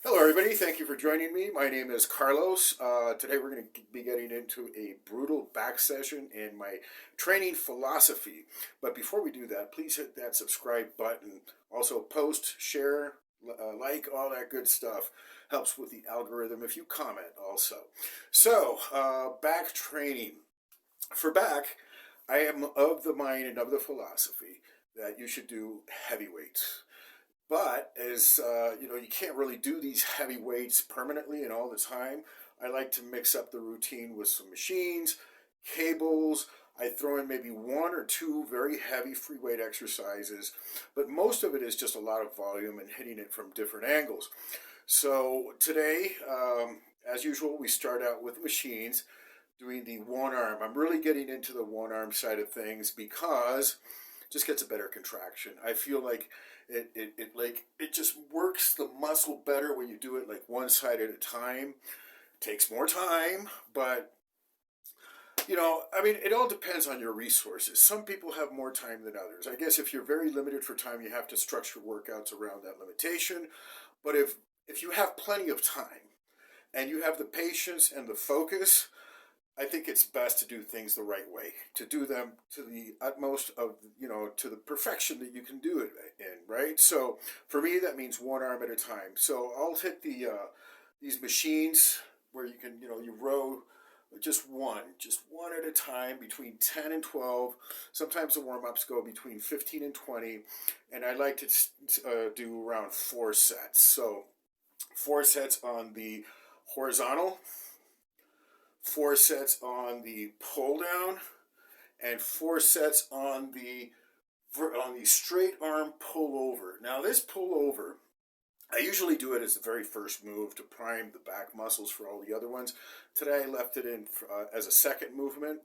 Hello, everybody. Thank you for joining me. My name is Carlos. Today, we're going to be getting into a brutal back session in my training philosophy. But before we do that, please hit that subscribe button. Also, post, share, like, all that good stuff. Helps with the algorithm if you comment also. So, back training. For back, I am of the mind and of the philosophy that you should do heavy weights. But as you can't really do these heavy weights permanently and all the time. I like to mix up the routine with some machines, cables. I throw in maybe one or two very heavy free weight exercises, but most of it is just a lot of volume and hitting it from different angles. So today, as usual, we start out with machines, doing the one arm. I'm really getting into the one arm side of things because it just gets a better contraction. I feel like it just works the muscle better when you do it like one side at a time. It takes more time, but it all depends on your resources. Some people have more time than others. I guess if you're very limited for time, you have to structure workouts around that limitation. But if you have plenty of time and you have the patience and the focus, I think it's best to do things the right way, to do them to the utmost of, to the perfection that you can do it in, right? So for me, that means one arm at a time. So I'll hit these machines where you can, you row just one at a time between 10 and 12. Sometimes the warm-ups go between 15 and 20, and I like to do around 4 sets. So 4 sets on the horizontal, 4 sets on the pull down, and 4 sets on the straight arm pull over. Now this pull over, I usually do it as the very first move to prime the back muscles for all the other ones. Today I left it in as a second movement.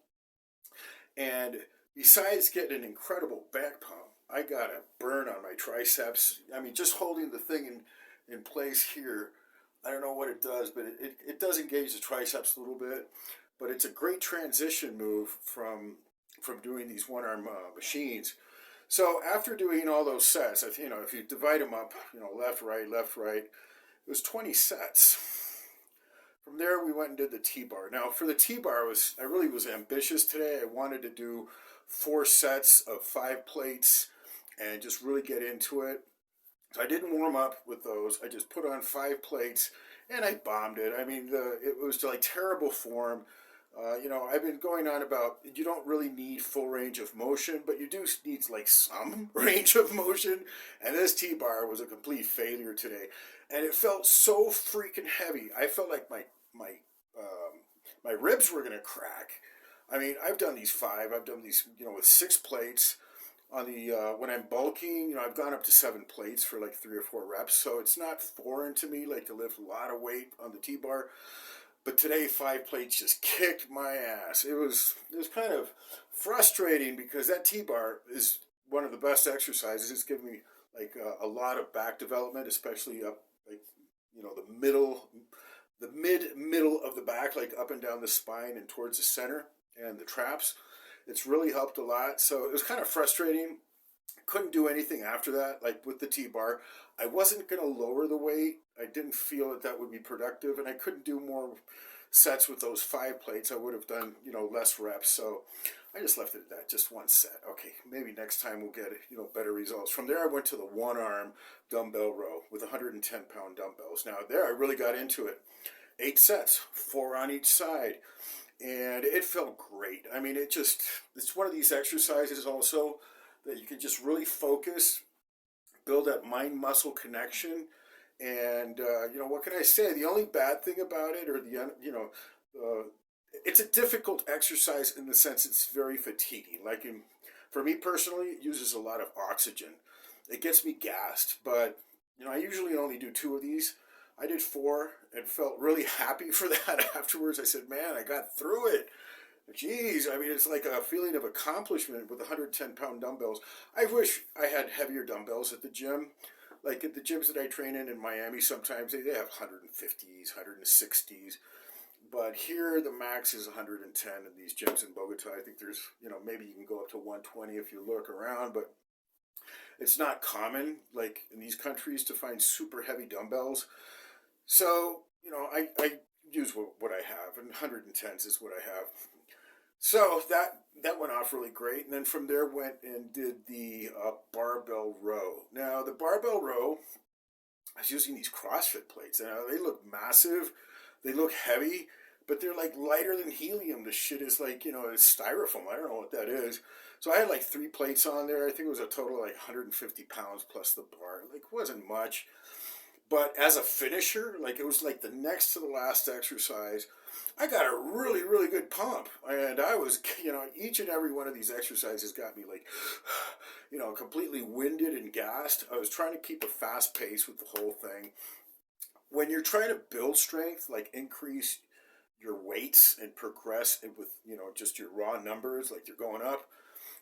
And besides getting an incredible back pump, I got a burn on my triceps. I mean, just holding the thing in place here, I don't know what it does, but it does engage the triceps a little bit. But it's a great transition move from doing these one-arm machines. So after doing all those sets, if you divide them up, left, right, it was 20 sets. From there, we went and did the Tbar. Now, for the Tbar, I really was ambitious today. I wanted to do 4 sets of 5 plates and just really get into it. So I didn't warm up with those. I just put on 5 plates and I bombed it. I mean, it was like terrible form. I've been going on about you don't really need full range of motion, but you do need like some range of motion. And this T-bar was a complete failure today, and it felt so freaking heavy. I felt like my ribs were gonna crack. I mean, I've done these with 6 plates. On the when I'm bulking, I've gone up to 7 plates for like 3 or 4 reps, so it's not foreign to me like to lift a lot of weight on the T-bar. But today, 5 plates just kicked my ass. It was kind of frustrating because that T-bar is one of the best exercises. It's given me like a lot of back development, especially up like the middle of the back, like up and down the spine and towards the center and the traps. It's really helped a lot. So it was kind of frustrating. Couldn't do anything after that, like with the T-bar. I wasn't going to lower the weight. I didn't feel that would be productive, and I couldn't do more sets with those 5 plates. I would have done, less reps. So I just left it at that, just 1 set. Okay, maybe next time we'll get, better results. From there, I went to the one-arm dumbbell row with 110-pound dumbbells. Now, there I really got into it. 8 sets, 4 on each side. And it felt great. I mean, it's one of these exercises also that you can just really focus, build that mind-muscle connection. And, what can I say? The only bad thing about it, or it's a difficult exercise in the sense it's very fatiguing. Like for me personally, it uses a lot of oxygen. It gets me gassed, but, I usually only do 2 of these. I did 4 and felt really happy for that afterwards. I said, man, I got through it. Jeez, I mean, it's like a feeling of accomplishment with 110-pound dumbbells. I wish I had heavier dumbbells at the gym. Like at the gyms that I train in Miami, sometimes they have 150s, 160s. But here, the max is 110 in these gyms in Bogota. I think there's, maybe you can go up to 120 if you look around, but it's not common, like in these countries, to find super heavy dumbbells. So, I use what I have, and 110s is what I have. So that went off really great, and then from there went and did the barbell row. Now the barbell row, I was using these CrossFit plates, and they look massive, they look heavy, but they're like lighter than helium. The shit is like it's styrofoam. I don't know what that is. So I had like 3 plates on there. I think it was a total of like 150 pounds plus the bar. Like wasn't much. But as a finisher, like it was like the next to the last exercise, I got a really, really good pump. And I was, each and every one of these exercises got me like, completely winded and gassed. I was trying to keep a fast pace with the whole thing. When you're trying to build strength, like increase your weights and progress with, just your raw numbers, like you're going up,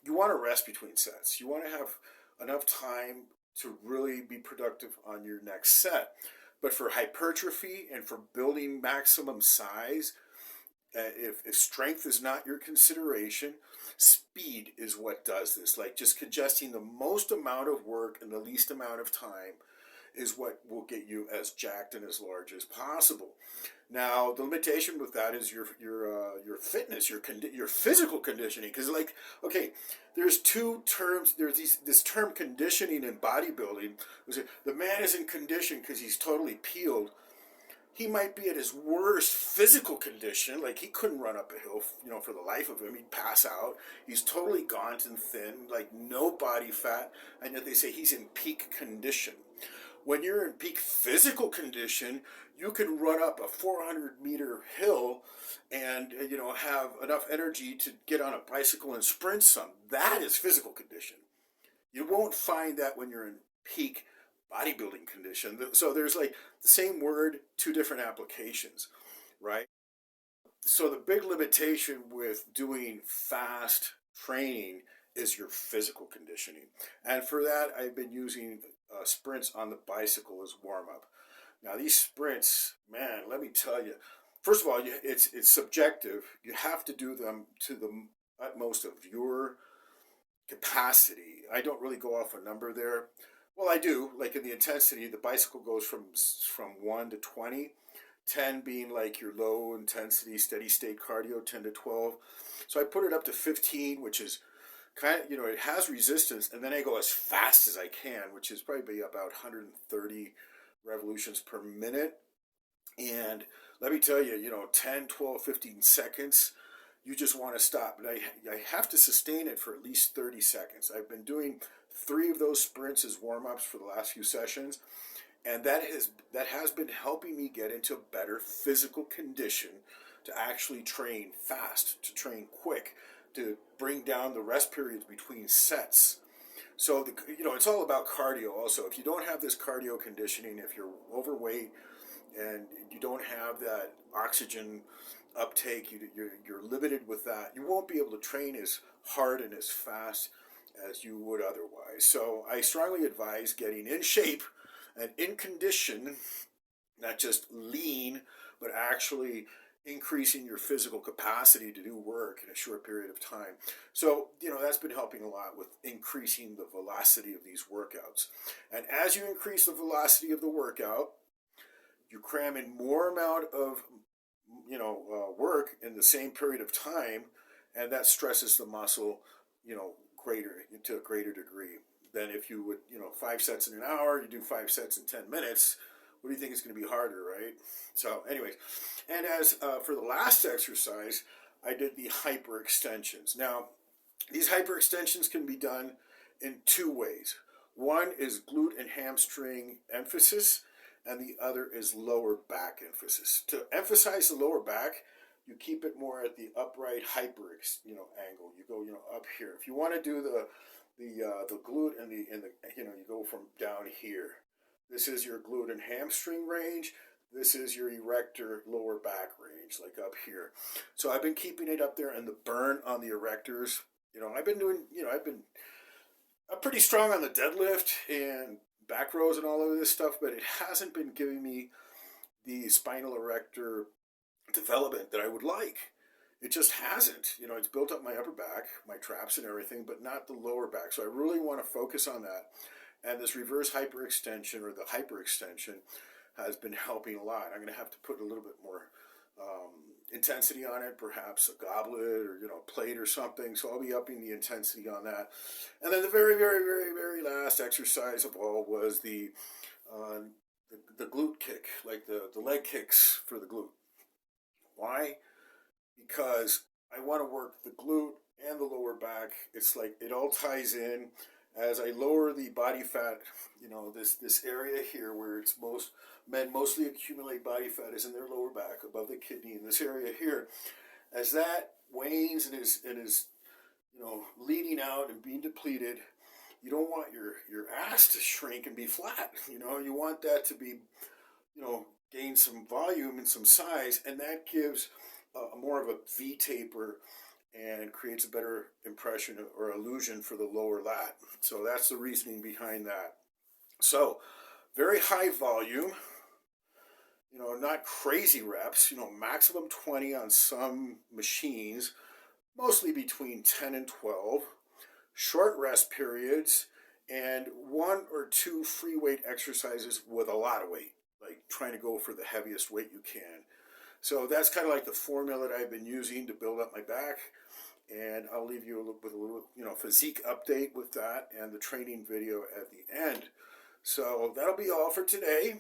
you want to rest between sets. You want to have enough time to really be productive on your next set. But for hypertrophy and for building maximum size, if strength is not your consideration, speed is what does this. Like just congesting the most amount of work in the least amount of time is what will get you as jacked and as large as possible. Now, the limitation with that is your fitness, your physical conditioning. Because okay, there's 2 terms. There's this term conditioning in bodybuilding. The man is in condition because he's totally peeled. He might be at his worst physical condition, like he couldn't run up a hill, for the life of him. He'd pass out. He's totally gaunt and thin, like no body fat, and yet they say he's in peak condition. When you're in peak physical condition, you can run up a 400-meter hill and have enough energy to get on a bicycle and sprint some. That is physical condition. You won't find that when you're in peak bodybuilding condition. So there's like the same word, 2 different applications, right? So the big limitation with doing fast training is your physical conditioning. And for that, I've been using sprints on the bicycle as warm-up. Now these sprints, man, let me tell you, first of all, it's subjective. You have to do them to the utmost of your capacity. I don't really go off a number there. Well, I do. Like in the intensity, the bicycle goes from 1 to 20, 10 being like your low intensity, steady state cardio, 10 to 12. So I put it up to 15, which is kind of, it has resistance, and then I go as fast as I can, which is probably about 130 revolutions per minute. And let me tell you, 10, 12, 15 seconds, you just want to stop. And I have to sustain it for at least 30 seconds. I've been doing 3 of those sprints as warm-ups for the last few sessions, and that has been helping me get into better physical condition to actually train fast, to train quick, to bring down the rest periods between sets. So it's all about cardio also. If you don't have this cardio conditioning, if you're overweight and you don't have that oxygen uptake, you're limited with that. You won't be able to train as hard and as fast as you would otherwise. So I strongly advise getting in shape and in condition, not just lean, but actually increasing your physical capacity to do work in a short period of time. So, that's been helping a lot with increasing the velocity of these workouts. And as you increase the velocity of the workout, you cram in more amount of work in the same period of time, and that stresses the muscle, to a greater degree than if you would, 5 sets in an hour, you do 5 sets in 10 minutes. What do you think is going to be harder, right? So, anyways, and as for the last exercise, I did the hyperextensions. Now, these hyperextensions can be done in 2 ways. One is glute and hamstring emphasis, and the other is lower back emphasis. To emphasize the lower back, you keep it more at the upright angle. You go up here. If you want to do the glute and the you go from down here. This is your glute and hamstring range. This is your erector lower back range, like up here. So I've been keeping it up there, and the burn on the erectors. I've been pretty strong on the deadlift and back rows and all of this stuff, but it hasn't been giving me the spinal erector development that I would like. It just hasn't. It's built up my upper back, my traps and everything, but not the lower back. So I really want to focus on that. And this reverse hyperextension or the hyperextension has been helping a lot. I'm going to have to put a little bit more intensity on it, perhaps a goblet or plate or something. So I'll be upping the intensity on that. And then the very, very, very, very last exercise of all was the glute kick, like the leg kicks for the glute. Why? Because I want to work the glute and the lower back. It's like it all ties in. As I lower the body fat, this area here where men mostly accumulate body fat is in their lower back above the kidney, in this area here. As that wanes and is leading out and being depleted, you don't want your ass to shrink and be flat. You want that to be, gain some volume and some size, and that gives more of a V taper and creates a better impression or illusion for the lower lat. So that's the reasoning behind that. So very high volume, not crazy reps, maximum 20 on some machines, mostly between 10 and 12, short rest periods, and 1 or 2 free weight exercises with a lot of weight, like trying to go for the heaviest weight you can. So that's kind of like the formula that I've been using to build up my back. And I'll leave you with a little, physique update with that and the training video at the end. So that'll be all for today.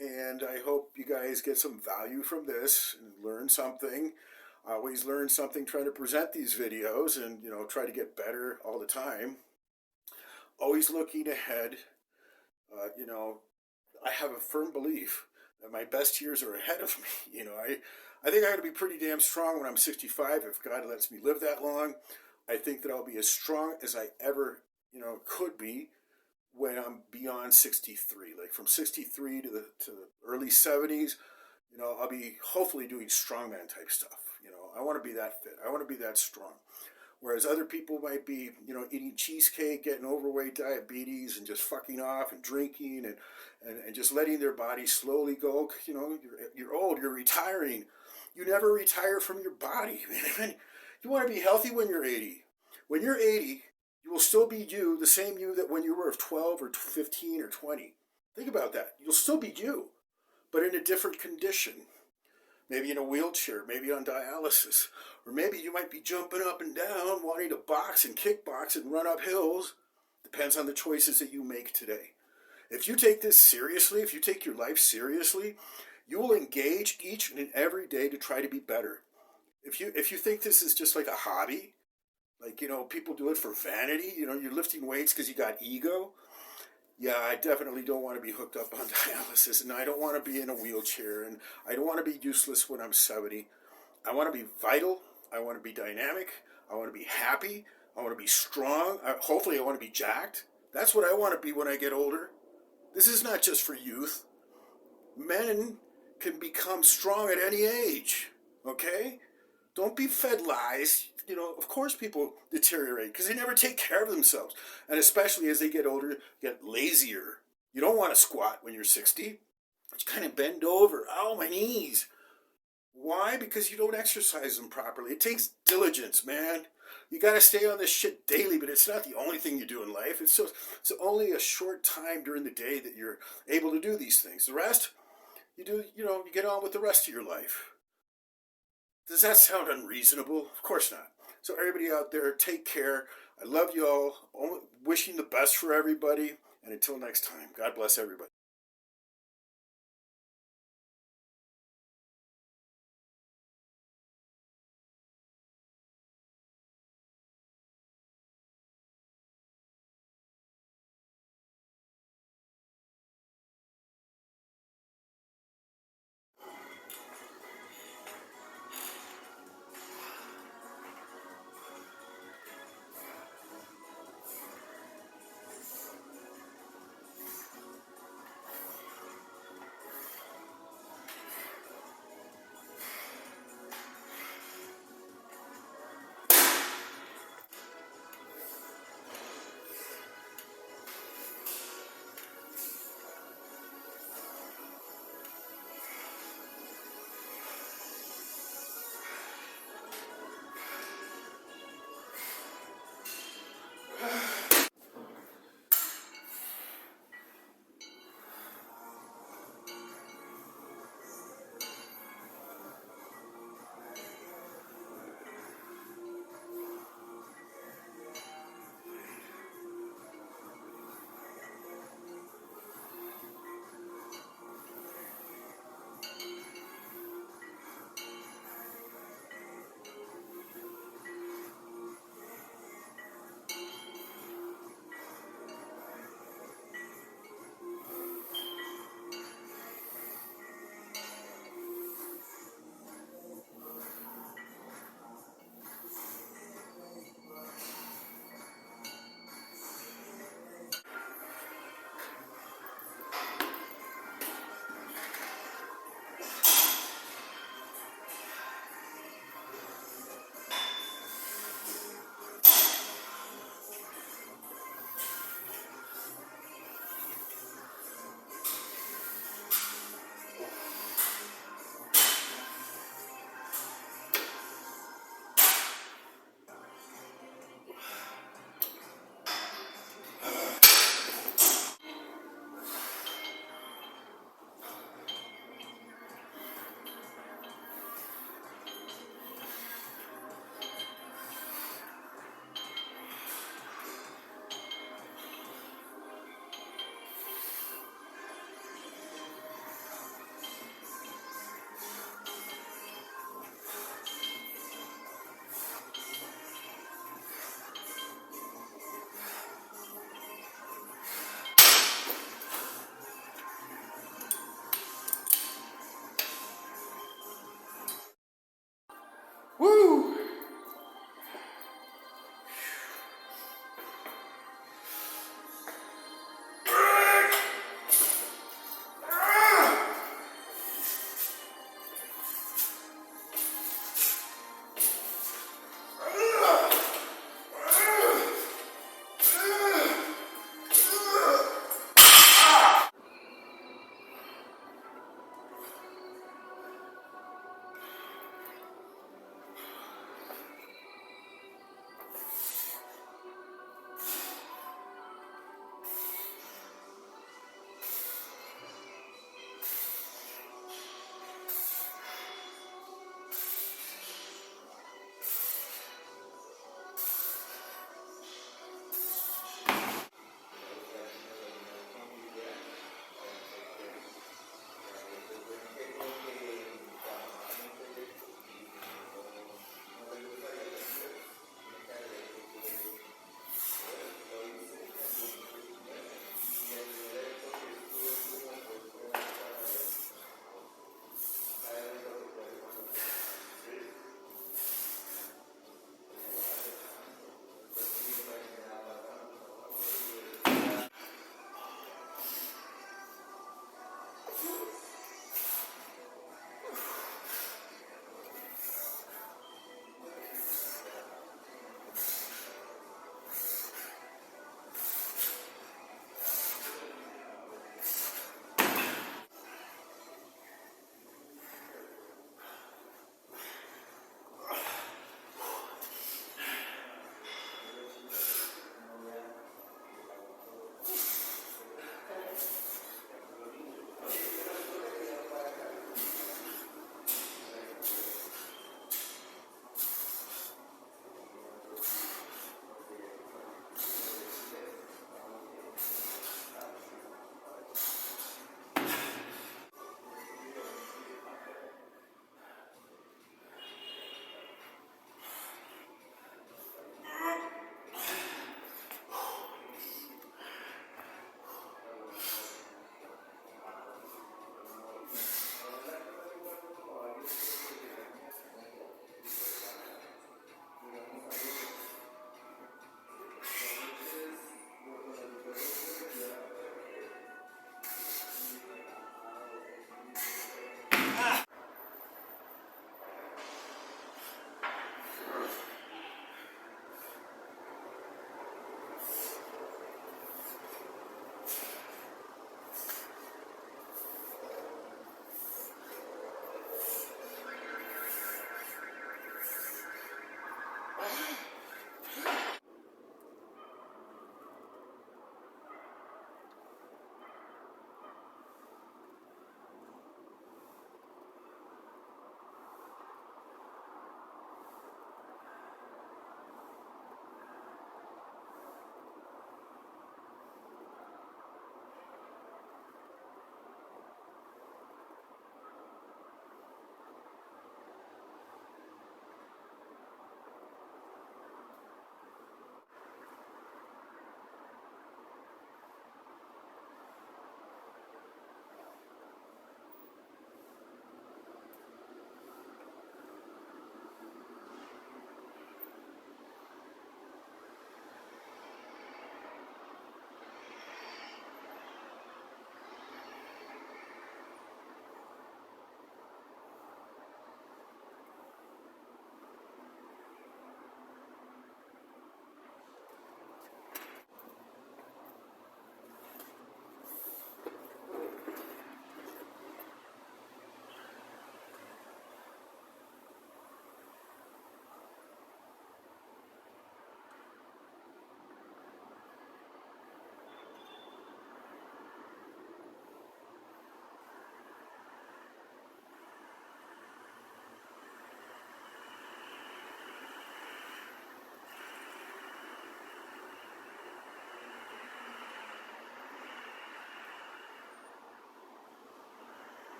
And I hope you guys get some value from this and learn something. I always learn something trying to present these videos and, try to get better all the time. Always looking ahead. I have a firm belief that my best years are ahead of me. I think I'm going to be pretty damn strong when I'm 65 if God lets me live that long. I think that I'll be as strong as I ever, could be when I'm beyond 63. Like from 63 to the early 70s, I'll be hopefully doing strongman type stuff. I want to be that fit. I want to be that strong. Whereas other people might be, eating cheesecake, getting overweight, diabetes, and just fucking off and drinking and just letting their body slowly go. You're old, you're retiring. You never retire from your body, man. You want to be healthy when you're 80. When you're 80, you will still be you, the same you that when you were 12 or 15 or 20. Think about that. You'll still be you, but in a different condition. Maybe in a wheelchair, maybe on dialysis, or maybe you might be jumping up and down, wanting to box and kickbox and run up hills. Depends on the choices that you make today. If you take this seriously, if you take your life seriously, you will engage each and every day to try to be better. If you think this is just like a hobby, like, people do it for vanity, you're lifting weights because you got ego. Yeah, I definitely don't want to be hooked up on dialysis, and I don't want to be in a wheelchair, and I don't want to be useless when I'm 70. I want to be vital. I want to be dynamic. I want to be happy. I want to be strong. Hopefully I want to be jacked. That's what I want to be when I get older. This is not just for youth. Men can become strong at any age, okay? Don't be fed lies. Of course people deteriorate because they never take care of themselves. And especially as they get older, get lazier. You don't want to squat when you're 60. Just kind of bend over. Ow, my knees. Why? Because you don't exercise them properly. It takes diligence, man. You got to stay on this shit daily, but it's not the only thing you do in life. It's only a short time during the day that you're able to do these things. The rest, you do, you get on with the rest of your life. Does that sound unreasonable? Of course not. So everybody out there, take care. I love you all. Wishing the best for everybody. And until next time, God bless everybody.